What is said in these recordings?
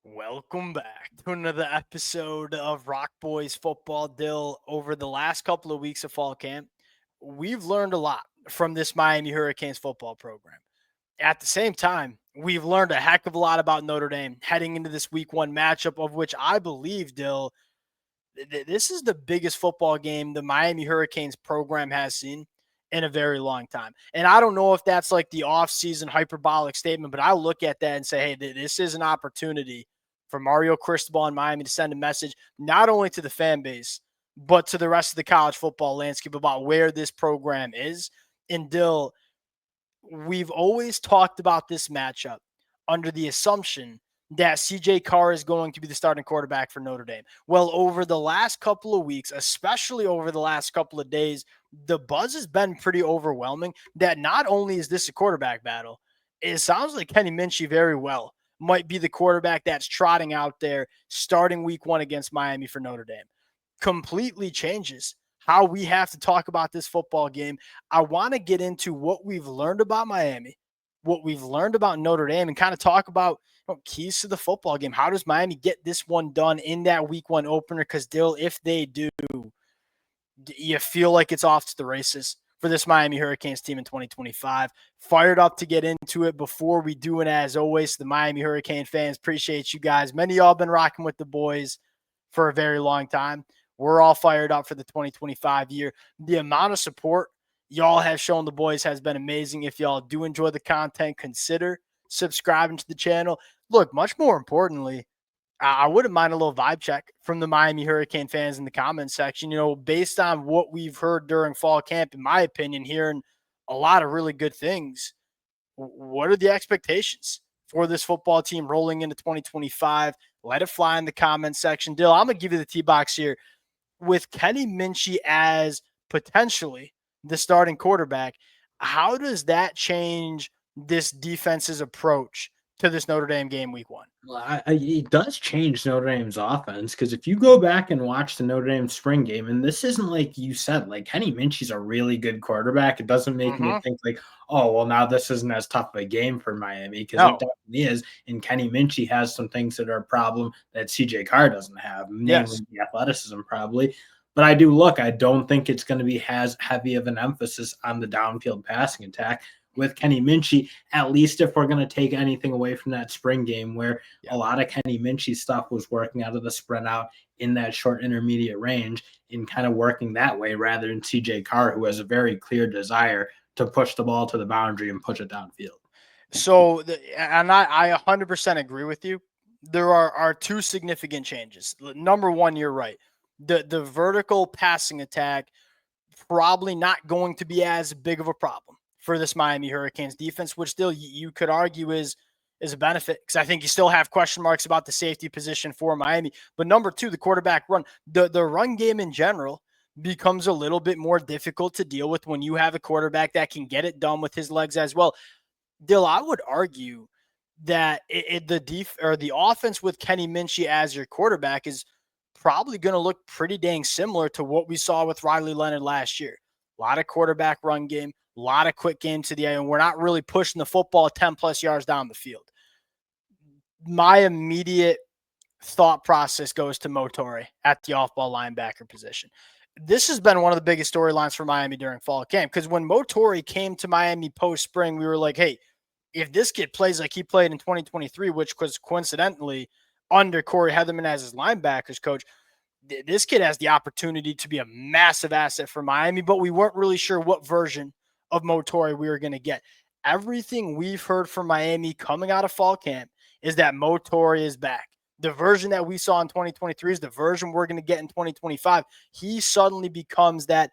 Welcome back to another episode of Rock Boys Football. Dill, over the last couple of weeks of fall camp, we've learned a lot from this Miami Hurricanes football program. At the same time, we've learned a heck of a lot about Notre Dame heading into this week one matchup, of which I believe, Dill, this is the biggest football game the Miami Hurricanes program has seen in a very long time. And I don't know if that's like the offseason hyperbolic statement, but I look at that and say, hey, this is an opportunity for Mario Cristobal and Miami to send a message not only to the fan base, but to the rest of the college football landscape about where this program is. And Dill, we've always talked about this matchup under the assumption that CJ Carr is going to be the starting quarterback for Notre Dame. Well, over the last couple of weeks, especially over the last couple of days, the buzz has been pretty overwhelming that not only is this a quarterback battle, it sounds like Kenny Minchie very well might be the quarterback that's trotting out there starting week one against Miami for Notre Dame. Completely changes how we have to talk about this football game. I want to get into what we've learned about Miami, what we've learned about Notre Dame, and kind of talk about keys to the football game. How does Miami get this one done in that week one opener? Because, Dill, if they do, you feel like it's off to the races for this Miami Hurricanes team in 2025. Fired up to get into it. Before we do it, as always, the Miami Hurricane fans, appreciate you guys. Many of y'all been rocking with the boys for a very long time. We're all fired up for the 2025 year. The amount of support y'all have shown the boys has been amazing. If y'all do enjoy the content, consider subscribing to the channel. Look, much more importantly, I wouldn't mind a little vibe check from the Miami Hurricane fans in the comments section. Based on what we've heard during fall camp, in my opinion, hearing a lot of really good things. What are the expectations for this football team rolling into 2025? Let it fly in the comments section. Dill, I'm going to give you the T-box here. With Kenny Minchie as potentially the starting quarterback, how does that change this defense's approach to this Notre Dame game week one? Well, it does change Notre Dame's offense because if you go back and watch the Notre Dame spring game, and this isn't like you said, like Kenny Minchie's a really good quarterback. It doesn't make me think like, oh, well, now this isn't as tough of a game for Miami because it definitely is. And Kenny Minchie has some things that are a problem that CJ Carr doesn't have, namely the athleticism probably. But I don't think it's going to be as heavy of an emphasis on the downfield passing attack with Kenny Minchie, at least if we're going to take anything away from that spring game where a lot of Kenny Minchie stuff was working out of the sprint out in that short intermediate range and kind of working that way rather than CJ Carr, who has a very clear desire to push the ball to the boundary and push it downfield. So, I 100% agree with you. There are two significant changes. Number one, you're right. The vertical passing attack probably not going to be as big of a problem for this Miami Hurricanes defense, which still you could argue is a benefit because I think you still have question marks about the safety position for Miami. But number two, the quarterback run, the run game in general becomes a little bit more difficult to deal with when you have a quarterback that can get it done with his legs as well. Dill, I would argue that the offense with Kenny Minchie as your quarterback is probably going to look pretty dang similar to what we saw with Riley Leonard last year. A lot of quarterback run game, a lot of quick game to the end, and we're not really pushing the football 10 plus yards down the field. My immediate thought process goes to Motori at the off-ball linebacker position. This has been one of the biggest storylines for Miami during fall camp because when Motori came to Miami post-spring, we were like, hey, if this kid plays like he played in 2023, which was coincidentally under Corey Heatherman as his linebackers coach, this kid has the opportunity to be a massive asset for Miami, but we weren't really sure what version of Motori we were going to get. Everything we've heard from Miami coming out of fall camp is that Motori is back. The version that we saw in 2023 is the version we're going to get in 2025. He suddenly becomes that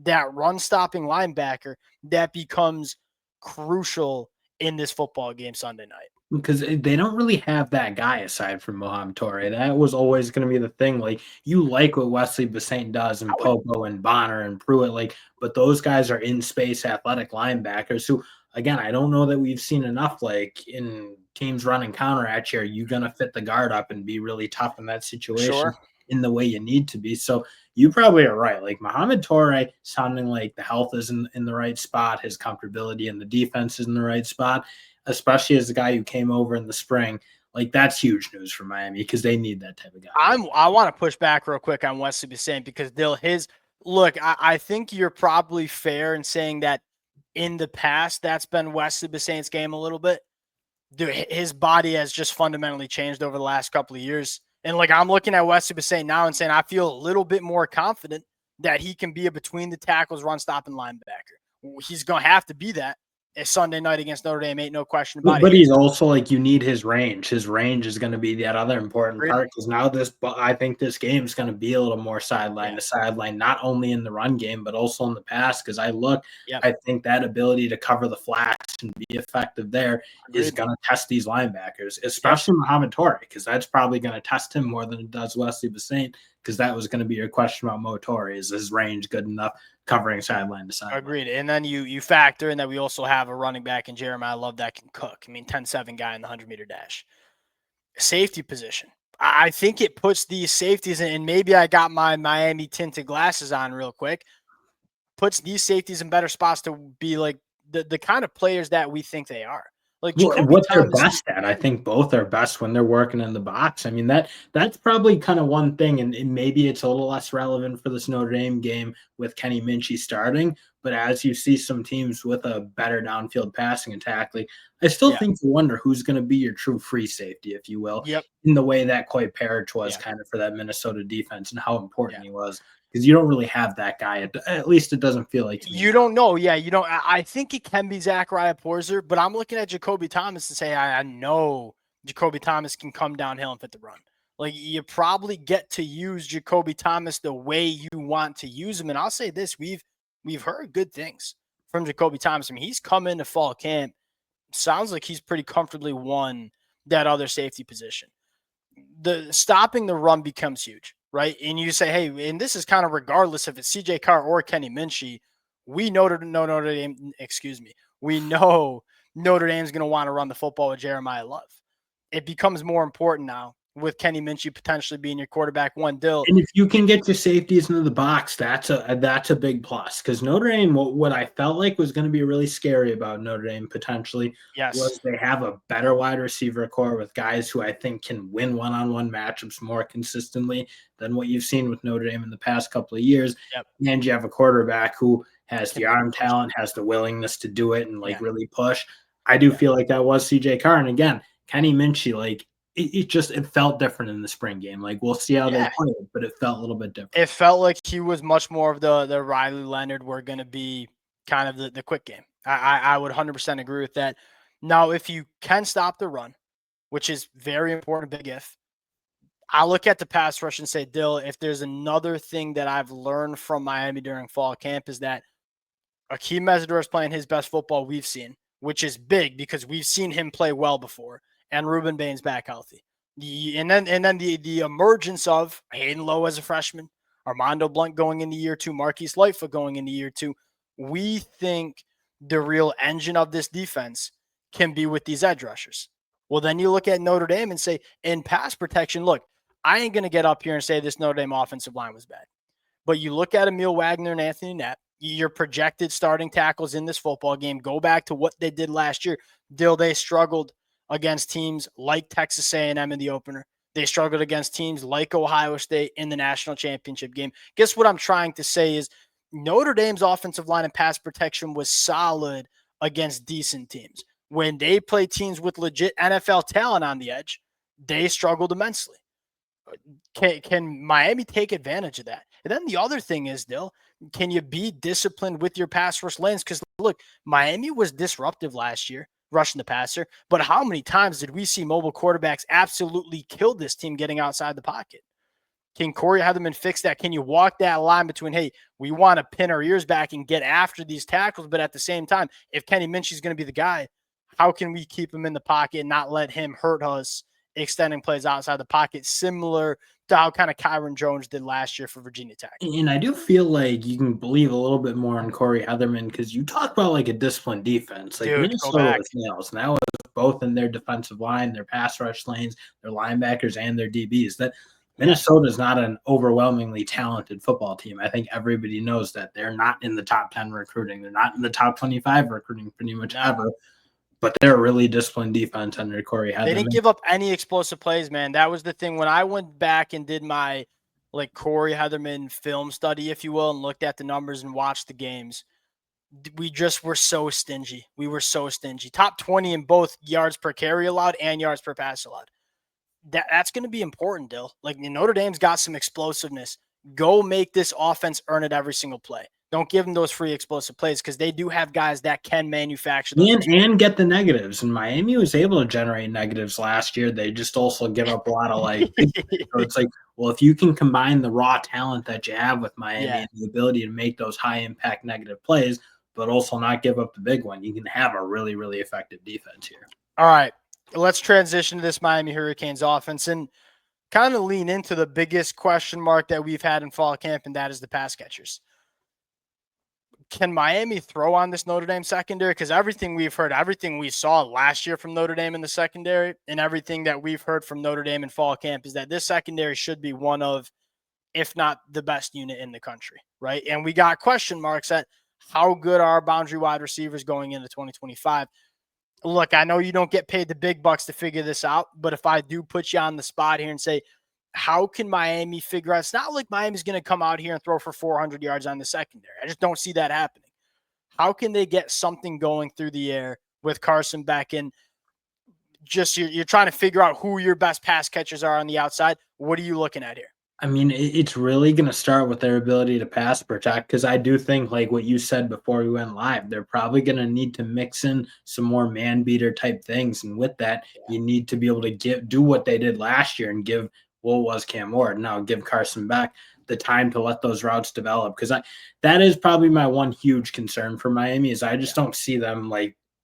run-stopping linebacker that becomes crucial in this football game Sunday night. Because they don't really have that guy aside from Mohamed Torre. That was always going to be the thing. Like, you like what Wesley Bassett does and Popo and Bonner and Pruitt, but those guys are in-space athletic linebackers who, again, I don't know that we've seen enough, like, in teams running counter at you. Are you going to fit the guard up and be really tough in that situation in the way you need to be? So you probably are right. Like, Mohamed Torre sounding like the health is in the right spot, his comfortability and the defense is in the right spot, especially as the guy who came over in the spring. like that's huge news for Miami because they need that type of guy. I want to push back real quick on Wesley Bissane because I think you're probably fair in saying that in the past that's been Wesley Bissane's game a little bit. Dude, his body has just fundamentally changed over the last couple of years. And like I'm looking at Wesley Bissane now and saying I feel a little bit more confident that he can be a between the tackles, run stopping linebacker. He's gonna have to be that. Sunday night against Notre Dame, ain't no question about But it. he's also like, you need his range. His range is going to be that other important Agreed. part because now I think this game is going to be a little more sideline to sideline, not only in the run game, but also in the pass. Because I think that ability to cover the flats and be effective there is going to test these linebackers, especially Muhammad Torrey, because that's probably going to test him more than it does Wesley Bissane. Because that was going to be your question about Mo Torrey. Is his range good enough covering sideline to sideline? Agreed. And then you factor in that we also have a running back in Jeremiah Love that can cook. I mean, 10-7 guy in the 100-meter dash. Safety position. I think it puts these safeties in, and maybe I got my Miami tinted glasses on real quick, puts these safeties in better spots to be like the kind of players that we think they are. Like what they're best at. I think both are best when they're working in the box. I mean, that's probably kind of one thing, and maybe it's a little less relevant for this Notre Dame game with Kenny Minchey starting. But as you see some teams with a better downfield passing attack, like I still think you wonder who's going to be your true free safety, if you will, in the way that Coy Parrish was kind of for that Minnesota defense and how important he was. Because you don't really have that guy. At least it doesn't feel like you don't know. Yeah, you don't. I think it can be Zachariah Porzer, but I'm looking at Jacoby Thomas and say I know Jacoby Thomas can come downhill and fit the run. Like you probably get to use Jacoby Thomas the way you want to use him. And I'll say this: we've heard good things from Jacoby Thomas. I mean, he's come into fall camp. Sounds like he's pretty comfortably won that other safety position. The stopping the run becomes huge. Right. And you say, hey, and this is kind of regardless if it's CJ Carr or Kenny Minchey, we know Notre Dame, we know Notre Dame's going to want to run the football with Jeremiah Love. It becomes more important now with Kenny Minchey potentially being your quarterback one. Dill. And if you can get your safeties into the box, that's a big plus. Because Notre Dame, what I felt like was going to be really scary about Notre Dame potentially was they have a better wide receiver core with guys who I think can win one-on-one matchups more consistently than what you've seen with Notre Dame in the past couple of years. And you have a quarterback who has the arm talent, has the willingness to do it and like really push. I do feel like that was CJ Carr. And again, Kenny Minchey, like, it felt different in the spring game. Like we'll see how they play it, but it felt a little bit different. It felt like he was much more of the Riley Leonard. We're going to be kind of the quick game. I would 100% agree with that. Now, if you can stop the run, which is very important, big if, I look at the pass rush and say, Dill, if there's another thing that I've learned from Miami during fall camp is that Akeem Mesidor is playing his best football we've seen, which is big because we've seen him play well before. And Ruben Bain's back healthy. And then the emergence of Hayden Lowe as a freshman, Armando Blunt going into year 2, Marquise Lightfoot going into year 2. We think the real engine of this defense can be with these edge rushers. Well, then you look at Notre Dame and say, in pass protection, look, I ain't going to get up here and say this Notre Dame offensive line was bad. But you look at Emil Wagner and Anthony Knapp, your projected starting tackles in this football game, go back to what they did last year. They struggled against teams like Texas A&M in the opener. They struggled against teams like Ohio State in the national championship game. Guess what I'm trying to say is Notre Dame's offensive line and pass protection was solid against decent teams. When they play teams with legit NFL talent on the edge, they struggled immensely. Can Miami take advantage of that? And then the other thing is, Dill, can you be disciplined with your pass rush lanes? Because, look, Miami was disruptive last year, rushing the passer. But how many times did we see mobile quarterbacks absolutely kill this team getting outside the pocket? Can Corey Heatherman fix that? Can you walk that line between, hey, we want to pin our ears back and get after these tackles, but at the same time, if Kenny Minchey's going to be the guy, how can we keep him in the pocket and not let him hurt us extending plays outside the pocket, similar to how kind of Kyron Jones did last year for Virginia Tech? And I do feel like you can believe a little bit more on Corey Heatherman because you talk about like a disciplined defense. Like Minnesota was nails, and that was both in their defensive line, their pass rush lanes, their linebackers, and their DBs. That Minnesota is not an overwhelmingly talented football team. I think everybody knows that. They're not in the top 10 recruiting. They're not in the top 25 recruiting pretty much ever. but they're a really disciplined defense under Corey Heatherman. They didn't give up any explosive plays, man. That was the thing. When I went back and did my Corey Heatherman film study, if you will, and looked at the numbers and watched the games, we just were so stingy. We were so stingy. Top 20 in both yards per carry allowed and yards per pass allowed. That's going to be important, Dill. Notre Dame's got some explosiveness. Go make this offense earn it every single play. Don't give them those free explosive plays because they do have guys that can manufacture those. And get the negatives. And Miami was able to generate negatives last year. They just also give up a lot of so it's well, if you can combine the raw talent that you have with Miami and the ability to make those high impact negative plays, but also not give up the big one, you can have a really, really effective defense here. All right. Let's transition to this Miami Hurricanes offense and kind of lean into the biggest question mark that we've had in fall camp, and that is the pass catchers. Can Miami throw on this Notre Dame secondary? Because everything we've heard, everything we saw last year from Notre Dame in the secondary, and everything that we've heard from Notre Dame in fall camp is that this secondary should be one of, if not the best unit in the country, right? And we got question marks at how good are our boundary wide receivers going into 2025. Look, I know you don't get paid the big bucks to figure this out, but if I do put you on the spot here and say, how can Miami figure out? It's not like Miami's going to come out here and throw for 400 yards on the secondary. I just don't see that happening. How can they get something going through the air with Carson Beck? And just you're trying to figure out who your best pass catchers are on the outside. What are you looking at here? I mean, it's really going to start with their ability to pass protect, because I do think, like what you said before we went live, they're probably going to need to mix in some more man beater type things. And with that, you need to be able to do what they did last year and give was Cam Ward. Now give Carson Beck the time to let those routes develop, because that is probably my one huge concern for Miami is I just don't see them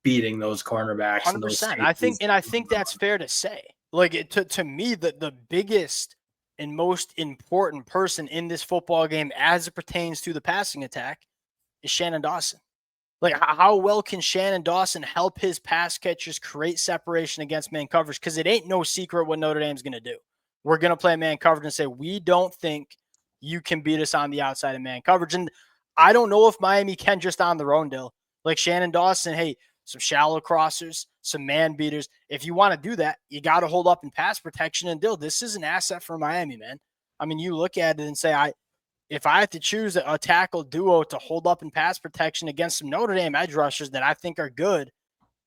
beating those cornerbacks. 100%. I think that's fair to say. To me, the biggest and most important person in this football game as it pertains to the passing attack is Shannon Dawson. How well can Shannon Dawson help his pass catchers create separation against man coverage? Because it ain't no secret what Notre Dame's going to do. We're going to play man coverage and say, we don't think you can beat us on the outside of man coverage. And I don't know if Miami can just on their own, Dill. Shannon Dawson, hey, some shallow crossers, some man beaters. If you want to do that, you got to hold up in pass protection. And Dill, this is an asset for Miami, man. I mean, you look at it and say, if I had to choose a tackle duo to hold up in pass protection against some Notre Dame edge rushers that I think are good, it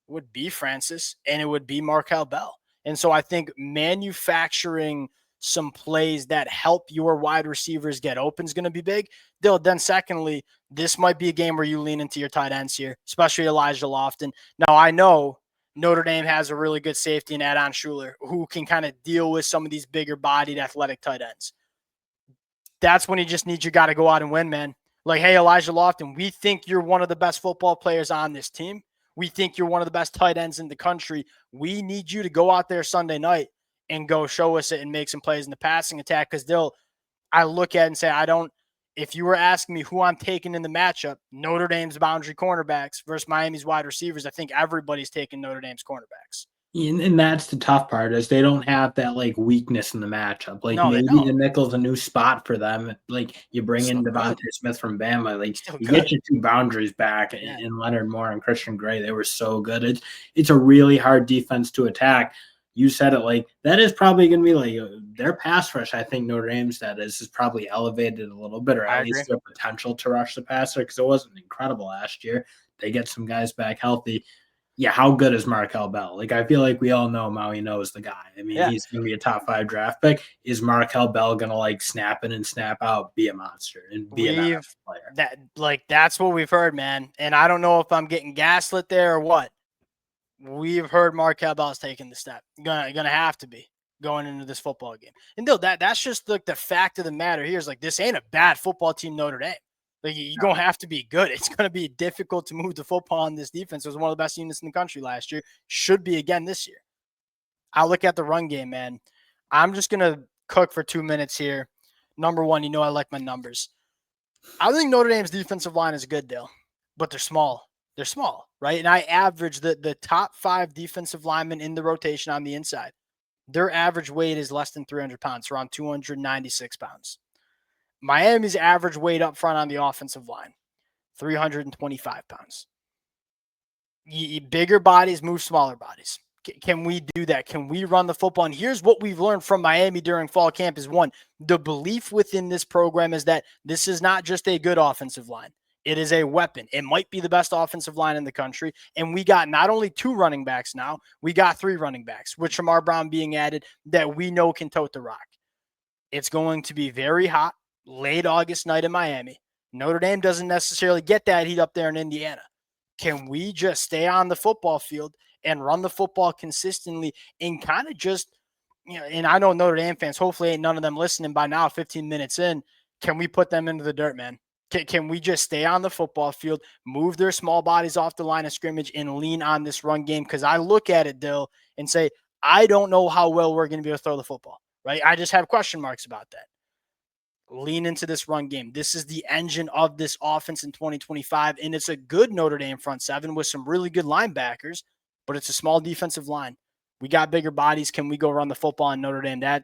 would be Francis and it would be Markel Bell. And so I think manufacturing some plays that help your wide receivers get open is going to be big. Then secondly, this might be a game where you lean into your tight ends here, especially Elijah Lofton. Now, I know Notre Dame has a really good safety in Adon Schuler who can kind of deal with some of these bigger bodied athletic tight ends. That's when you got to go out and win, man. Hey, Elijah Lofton, we think you're one of the best football players on this team. We think you're one of the best tight ends in the country. We need you to go out there Sunday night and go show us it and make some plays in the passing attack. Because I look at it and say, if you were asking me who I'm taking in the matchup, Notre Dame's boundary cornerbacks versus Miami's wide receivers, I think everybody's taking Notre Dame's cornerbacks. And that's the tough part is they don't have that weakness in the matchup. No, maybe the nickel's a new spot for them. You bring in Devontae Smith from Bama. You get your two boundaries back in Leonard Moore and Christian Gray. They were so good. It's a really hard defense to attack. You said it that is probably going to be their pass rush. I think Notre Dame's is probably elevated a little bit, or at least their potential to rush the passer, because it wasn't incredible last year. They get some guys back healthy. Yeah, how good is Markel Bell? I feel like we all know Maui knows the guy. I mean, he's going to be a top 5 draft pick. Is Markel Bell going to snap in and snap out, be a monster, and be an NFL player? That's what we've heard, man. And I don't know if I'm getting gaslit there or what. We've heard Markel Bell's taking the step. Gonna have to be going into this football game. And that's just the fact of the matter here is this ain't a bad football team, Notre Dame. You're going to have to be good. It's going to be difficult to move the football on this defense. It was one of the best units in the country last year. Should be again this year. I look at the run game, man. I'm just going to cook for 2 minutes here. Number one, I like my numbers. I think Notre Dame's defensive line is good, Dale, but they're small. They're small, right? And I average the top 5 defensive linemen in the rotation on the inside. Their average weight is less than 300 pounds, around 296 pounds. Miami's average weight up front on the offensive line, 325 pounds. Bigger bodies move smaller bodies. Can we do that? Can we run the football? And here's what we've learned from Miami during fall camp is one, the belief within this program is that this is not just a good offensive line. It is a weapon. It might be the best offensive line in the country. And we got not only 2 running backs now, we got 3 running backs, with Shamar Brown being added, that we know can tote the rock. It's going to be very hot late August night in Miami. Notre Dame doesn't necessarily get that heat up there in Indiana. Can we just stay on the football field and run the football consistently and kind of just, and I know Notre Dame fans, hopefully ain't none of them listening by now, 15 minutes in, can we put them into the dirt, man? Can we just stay on the football field, move their small bodies off the line of scrimmage, and lean on this run game? Because I look at it, Dill, and say, I don't know how well we're going to be able to throw the football, right? I just have question marks about that. Lean into this run game. This is the engine of this offense in 2025, and it's a good Notre Dame front seven with some really good linebackers, but it's a small defensive line. We got bigger bodies. Can we go run the football in Notre Dame? I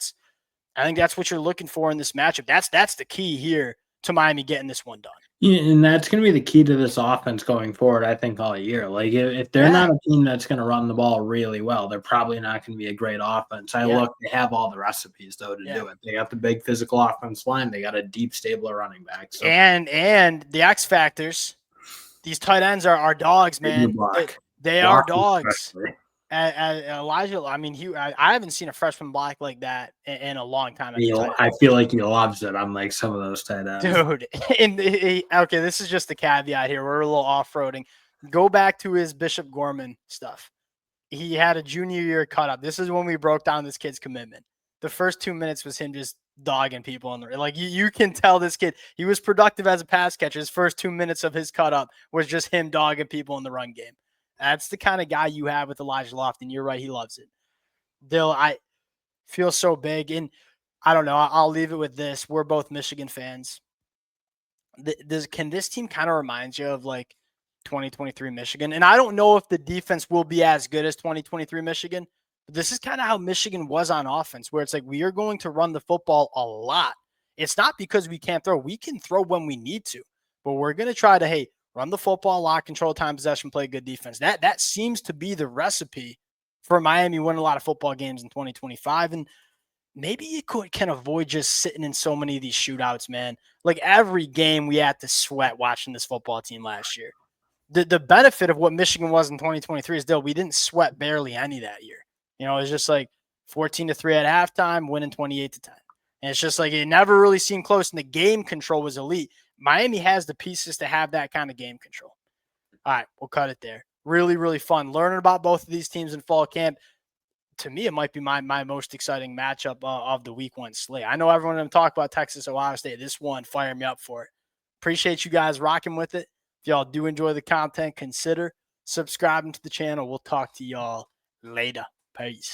think that's what you're looking for in this matchup. That's the key here to Miami getting this one done. Yeah, and that's going to be the key to this offense going forward, I think, all year. Like, if they're not a team that's going to run the ball really well, they're probably not going to be a great offense. They have all the recipes, though, to do it. They got the big physical offense line. They got a deep stable of running backs. So. And the X factors, these tight ends are dogs, man. They are dogs. Elijah, I mean, I haven't seen a freshman block like that in a long time. I feel like he loves it. I'm like some of those tight ends. Dude, okay, this is just the caveat here. We're a little off-roading. Go back to his Bishop Gorman stuff. He had a junior year cut up. This is when we broke down this kid's commitment. The first 2 minutes was him just dogging people in the like. You can tell this kid, he was productive as a pass catcher. His first 2 minutes of his cut up was just him dogging people in the run game. That's the kind of guy you have with Elijah Lofton. You're right. He loves it. Dill, I feel so big. And I don't know. I'll leave it with this. We're both Michigan fans. Can this team kind of remind you of like 2023 Michigan? And I don't know if the defense will be as good as 2023 Michigan, but this is kind of how Michigan was on offense, where it's like we are going to run the football a lot. It's not because we can't throw. We can throw when we need to, but we're going to try to, run the football, lock, control time, possession, play good defense. That seems to be the recipe for Miami winning a lot of football games in 2025. And maybe you can avoid just sitting in so many of these shootouts, man. Like every game we had to sweat watching this football team last year. The benefit of what Michigan was in 2023 is still we didn't sweat barely any that year. It was just like 14-3 at halftime, winning 28-10. And it's just like it never really seemed close, and the game control was elite. Miami has the pieces to have that kind of game control. All right, we'll cut it there. Really, really fun learning about both of these teams in fall camp. To me, it might be my most exciting matchup of the week 1 slate. I know everyone going to talk about Texas, Ohio State. This one, fire me up for it. Appreciate you guys rocking with it. If y'all do enjoy the content, consider subscribing to the channel. We'll talk to y'all later. Peace.